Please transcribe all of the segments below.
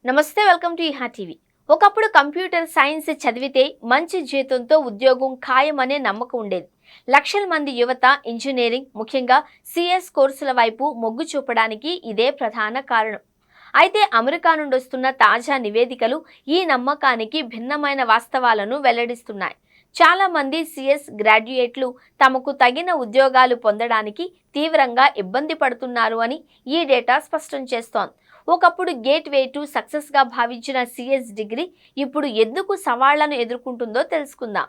నమస్తే, welcome to ఇహా TV. ఒకప్పుడు computer science చదివితే మంచి జీతంతో ఉద్యోగం ఖాయమనే నమ్మకం ఉండేది. లక్షల మంది యువత ఇంజనీరింగ్, ముఖ్యంగా సిఎస్ కోర్సుల వైపు మొగ్గు చూపడానికి ఇదే ప్రధాన కారణం. అయితే అమెరికా నుండి వస్తున్న తాజా నివేదికలు ఈ నమ్మకానికి భిన్నమైన వాస్తవాలను వెల్లడిస్తున్నాయి. చాలా మంది సిఎస్ గ్రాడ్యుయేట్లు తమకు తగిన ఉద్యోగాలు పొందడానికి తీవ్రంగా ఇబ్బంది పడుతున్నారు అని ఈ డేటా స్పష్టం చేస్తోంది. ఒకప్పుడు గేట్ వే టు సక్సెస్గా భావించిన సిఎస్ డిగ్రీ ఇప్పుడు ఎందుకు సవాళ్లను ఎదుర్కొంటుందో తెలుసుకుందాం.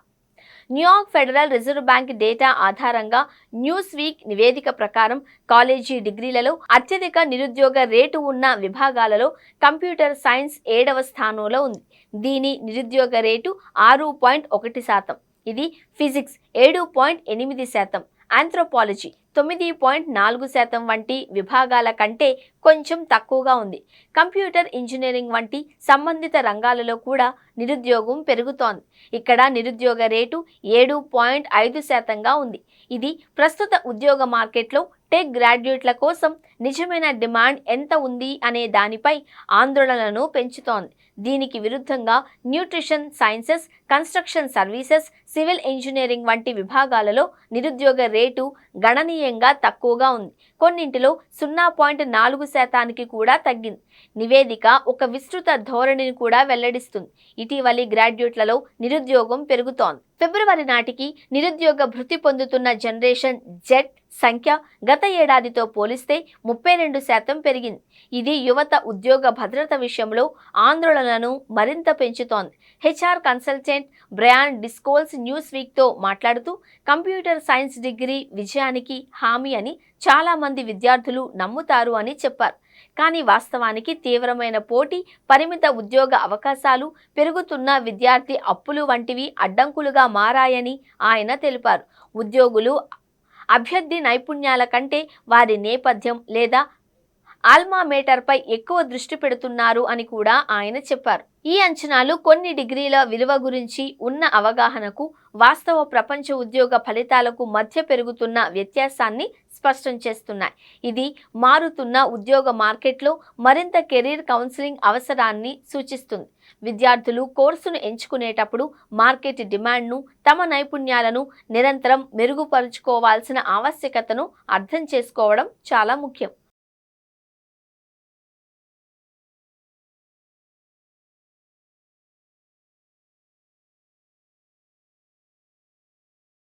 New York federal reserve bank data ఆధారంగా న్యూస్ వీక్ నివేదిక ప్రకారం కాలేజీ డిగ్రీలలో అత్యధిక నిరుద్యోగ రేటు ఉన్న విభాగాలలో కంప్యూటర్ సైన్స్ 7వ స్థానంలో ఉంది. దీని నిరుద్యోగ రేటు 6.1%. ఇది ఫిజిక్స్ 7.8%, ఆంథ్రోపాలజీ 9.4% వంటి విభాగాల కంటే కొంచెం తక్కువగా ఉంది. కంప్యూటర్ ఇంజనీరింగ్ వంటి సంబంధిత రంగాలలో కూడా నిరుద్యోగం పెరుగుతోంది. ఇక్కడ నిరుద్యోగ రేటు 7.5%గా ఉంది. ఇది ప్రస్తుత ఉద్యోగ మార్కెట్లో టెక్ గ్రాడ్యుయేట్ల కోసం నిజమైన డిమాండ్ ఎంత ఉంది అనే దానిపై ఆందోళనలను పెంచుతోంది. దీనికి విరుద్ధంగా nutrition sciences, construction services, civil engineering వంటి విభాగాలలో నిరుద్యోగ రేటు గణనీయంగా తక్కువగా ఉంది. కొన్నింటిలో 0.4%కి కూడా తగ్గింది. నివేదిక ఒక విస్తృత ధోరణిని కూడా వెల్లడిస్తుంది. ఇటీవలి గ్రాడ్యుయేట్లలో నిరుద్యోగం పెరుగుతోంది. ఫిబ్రవరి నాటికి నిరుద్యోగ భృతి పొందుతున్న జనరేషన్ జెడ్ సంఖ్య గత ఏడాదితో పోలిస్తే 32% పెరిగింది. ఇది యువత ఉద్యోగ భద్రత విషయంలో ఆందోళనలను మరింత పెంచుతోంది. హెచ్ఆర్ కన్సల్టెంట్ బ్రయాన్ డిస్కోల్స్ న్యూస్ వీక్తో మాట్లాడుతూ, కంప్యూటర్ సైన్స్ డిగ్రీ విజయానికి హామీ అని చాలా మంది విద్యార్థులు నమ్ముతారు అని చెప్పారు. కానీ వాస్తవానికి తీవ్రమైన పోటీ, పరిమిత ఉద్యోగ అవకాశాలు, పెరుగుతున్న విద్యార్థి అప్పులు వంటివి అడ్డంకులుగా మారాయని ఆయన తెలిపారు. ఉద్యోగులు అభ్యర్థి నైపుణ్యాల కంటే వారి నేపథ్యం లేదా ఆల్మా మేటర్పై ఎక్కువ దృష్టి పెడుతున్నారు అని కూడా ఆయన చెప్పారు. ఈ అంచనాలు కొన్ని డిగ్రీల విలువ గురించి ఉన్న అవగాహనకు, వాస్తవ ప్రపంచ ఉద్యోగ ఫలితాలకు మధ్య పెరుగుతున్న వ్యత్యాసాన్ని స్పష్టం చేస్తున్నాయి. ఇది మారుతున్న ఉద్యోగ మార్కెట్లో మరింత కెరీర్ కౌన్సిలింగ్ అవసరాన్ని సూచిస్తుంది. విద్యార్థులు కోర్సును ఎంచుకునేటప్పుడు మార్కెట్ డిమాండ్ను, తమ నైపుణ్యాలను నిరంతరం మెరుగుపరుచుకోవాల్సిన ఆవశ్యకతను అర్థం చేసుకోవడం చాలా ముఖ్యం.